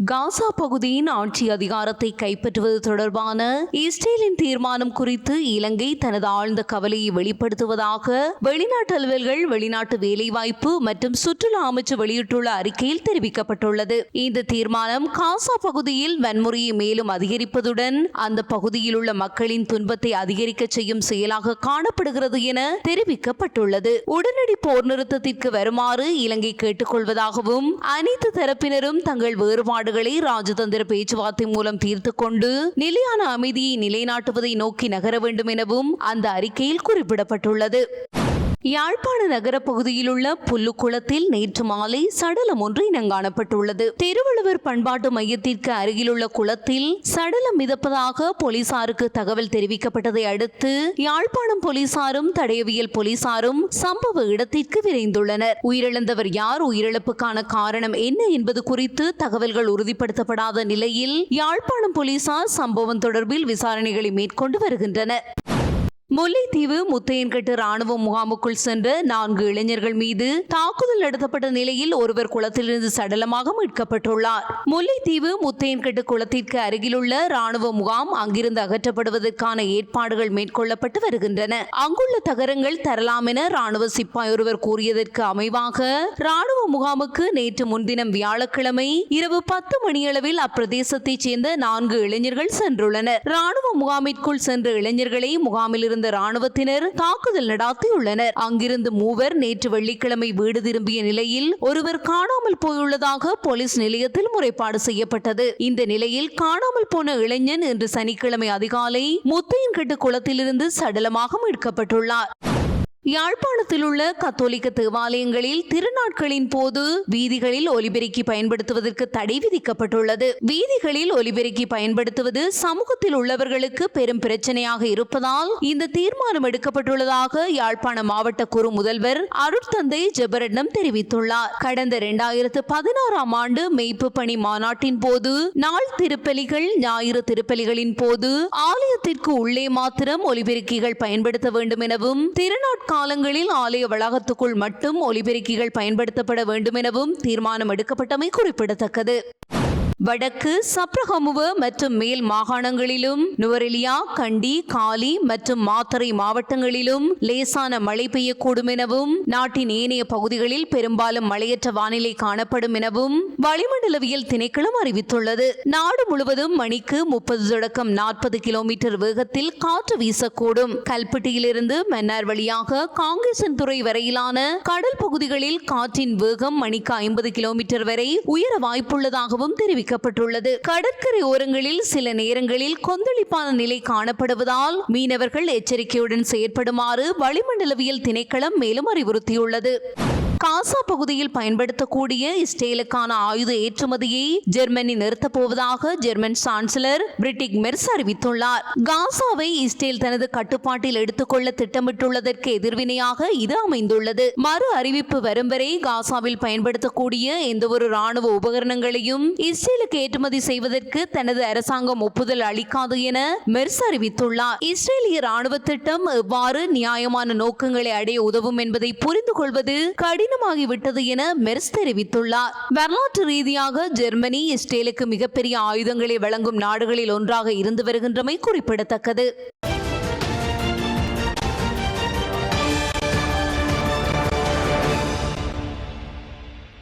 காசா பகுதியின் ஆட்சி அதிகாரத்தை கைப்பற்றுவது தொடர்பான இஸ்ரேலின் தீர்மானம் குறித்து இலங்கை தனது ஆழ்ந்த கவலையை வெளிப்படுத்துவதாக வெளிநாட்டு அலுவல்கள், வெளிநாட்டு வேலைவாய்ப்பு மற்றும் சுற்றுலா அமைச்சு வெளியிட்டுள்ள அறிக்கையில் தெரிவிக்கப்பட்டுள்ளது. இந்த தீர்மானம் காசா பகுதியில் வன்முறையை மேலும் அதிகரிப்பதுடன் அந்த பகுதியில் உள்ள மக்களின் துன்பத்தை அதிகரிக்க செய்யும் செயலாக காணப்படுகிறது என தெரிவிக்கப்பட்டுள்ளது. உடனடி போர் நிறுத்தத்திற்கு வருமாறு இலங்கை கேட்டுக்கொள்வதாகவும் அனைத்து தரப்பினரும் தங்கள் வேறுபாடுகளை ராஜதந்திர பேச்சுவார்த்தை மூலம் தீர்த்துக் கொண்டு நிலையான அமைதியை நிலைநாட்டுவதை நோக்கி நகர வேண்டும் எனவும் அந்த அறிக்கையில் குறிப்பிடப்பட்டுள்ளது. யாழ்ப்பாண நகர பகுதியில் உள்ள புல்லுக்குளத்தில் நேற்று மாலை சடலம் ஒன்று இனங்காணப்பட்டுள்ளது. திருவள்ளுவர் பண்பாட்டு மையத்திற்கு அருகிலுள்ள குளத்தில் சடலம் மிதப்பதாக போலீசாருக்கு தகவல் தெரிவிக்கப்பட்டதை அடுத்து யாழ்ப்பாணம் போலீசாரும் தடயவியல் போலீசாரும் சம்பவ இடத்திற்கு விரைந்துள்ளனர். உயிரிழந்தவர் யார், உயிரிழப்புக்கான காரணம் என்ன என்பது குறித்து தகவல்கள் உறுதிப்படுத்தப்படாத நிலையில் யாழ்ப்பாணம் போலீசார் சம்பவம் தொடர்பில் விசாரணைகளை மேற்கொண்டு வருகின்றனர். முல்லைத்தீவு முத்தையன்கட்டு ராணுவ முகாமுக்குள் சென்ற 4 இளைஞர்கள் மீது தாக்குதல் நடத்தப்பட்ட நிலையில் ஒருவர் குளத்திலிருந்து சடலமாக மீட்கப்பட்டுள்ளார். முல்லைத்தீவு முத்தையன்கட்டு குளத்திற்கு அருகிலுள்ள ராணுவ முகாம் அங்கிருந்து அகற்றப்படுவதற்கான ஏற்பாடுகள் மேற்கொள்ளப்பட்டு வருகின்றன. அங்குள்ள தகரங்கள் தரலாம் என ராணுவ சிப்பாய் ஒருவர் கூறியதற்கு அமைவாக ராணுவ முகாமுக்கு நேற்று முன்தினம் வியாழக்கிழமை இரவு 10 மணியளவில் அப்பிரதேசத்தைச் சேர்ந்த 4 இளைஞர்கள் சென்றுள்ளனர். ராணுவ முகாமிற்குள் சென்ற இளைஞர்களை முகாமில் இருந்த ராணுவத்தினர் தாக்குதல் நடாத்தியுள்ளனர். அங்கிருந்து 3 நேற்று வெள்ளிக்கிழமை வீடு திரும்பிய நிலையில் ஒருவர் காணாமல் போயுள்ளதாக போலீஸ் நிலையத்தில் முறைப்பாடு செய்யப்பட்டது. இந்த நிலையில் காணாமல் போன இளைஞன் இன்று சனிக்கிழமை அதிகாலை முத்தையன்கட்டு குளத்திலிருந்து சடலமாக மீட்கப்பட்டுள்ளார். யாழ்ப்பாணத்தில் உள்ள கத்தோலிக்க தேவாலயங்களில் திருநாட்களின் போது வீதிகளில் ஒலிபெருக்கி பயன்படுத்துவதற்கு தடை விதிக்கப்பட்டுள்ளது. வீதிகளில் ஒலிபெருக்கி பயன்படுத்துவது சமூகத்தில் உள்ளவர்களுக்கு பெரும் பிரச்சனையாக இருப்பதால் இந்த தீர்மானம் எடுக்கப்பட்டுள்ளதாக யாழ்ப்பாண மாவட்ட குறு முதல்வர் அருட்தந்தை ஜெபரட்னம் தெரிவித்துள்ளார். கடந்த 2016ஆம் ஆண்டு மெய்ப்பு பணி மாநாட்டின் போது நாள் திருப்பலிகள், ஞாயிறு திருப்பலிகளின் போது ஆலயத்திற்கு உள்ளே மாத்திரம் ஒலிபெருக்கிகள் பயன்படுத்த வேண்டும் எனவும், திருநாட்கள் காலங்களில் ஆலய வளாகத்துக்குள் மட்டும் ஒலிபெருக்கிகள் பயன்படுத்தப்பட வேண்டும் எனவும் தீர்மானம் எடுக்கப்பட்டமை குறிப்பிடத்தக்கது. வடக்கு சப்ரகமுவ மற்றும் மேல் மாகாணங்களிலும் நுவரெலியா, கண்டி, காலி மற்றும் மாத்தறை மாவட்டங்களிலும் லேசான மழை பெய்யக்கூடும் எனவும், நாட்டின் ஏனைய பகுதிகளில் பெரும்பாலும் மழையற்ற வானிலை காணப்படும் எனவும் வளிமண்டலவியல் திணைக்களம் அறிவித்துள்ளது. நாடு முழுவதும் மணிக்கு 30 தொடக்கம் 40 கிலோமீட்டர் வேகத்தில் காற்று வீசக்கூடும். கல்பட்டியிலிருந்து மன்னார் வழியாக காங்கேசன்துறை வரையிலான கடல் பகுதிகளில் காற்றின் வேகம் மணிக்கு 50 கிலோமீட்டர் வரை உயர வாய்ப்புள்ளதாகவும் தெரிவிக்கப்பட்டுள்ளது. கடற்கரை ஓரங்களில் சில நேரங்களில் கொந்தளிப்பான நிலை காணப்படுவதால் மீனவர்கள் எச்சரிக்கையுடன் செயற்படுமாறு வளிமண்டலவியல் திணைக்களம் மேலும் அறிவுறுத்தியுள்ளது. காசா பகுதியில் பயன்படுத்தக்கூடிய இஸ்ரேலுக்கான ஆயுத ஏற்றுமதியை ஜெர்மனி நிறுத்தப் போவதாக ஜெர்மன் சான்சலர் பிரிட்டிக் மெர்ஸ் அறிவித்துள்ளார். காசாவை இஸ்ரேல் தனது கட்டுப்பாட்டில் எடுத்துக்கொள்ள திட்டமிட்டுள்ளதற்கு எதிர்வினையாக இது அமைந்துள்ளது. மறு அறிவிப்பு வரும் வரை காசாவில் பயன்படுத்தக்கூடிய எந்தவொரு ராணுவ உபகரணங்களையும் இஸ்ரேலுக்கு ஏற்றுமதி செய்வதற்கு தனது அரசாங்கம் ஒப்புதல் அளிக்காது என மெர்ஸ் அறிவித்துள்ளார். இஸ்ரேலிய ராணுவ திட்டம் எவ்வாறு நியாயமான நோக்கங்களை அடைய உதவும் என்பதை புரிந்து கொள்வது கடினமாகிவிட்டது என மெர்ஸ் தெரிவித்துள்ளார். வரலாற்று ரீதியாக ஜெர்மனி இஸ்ரேலுக்கு மிகப்பெரிய ஆயுதங்களை வழங்கும் நாடுகளில் ஒன்றாக இருந்து வருகின்றமை குறிப்பிடத்தக்கது.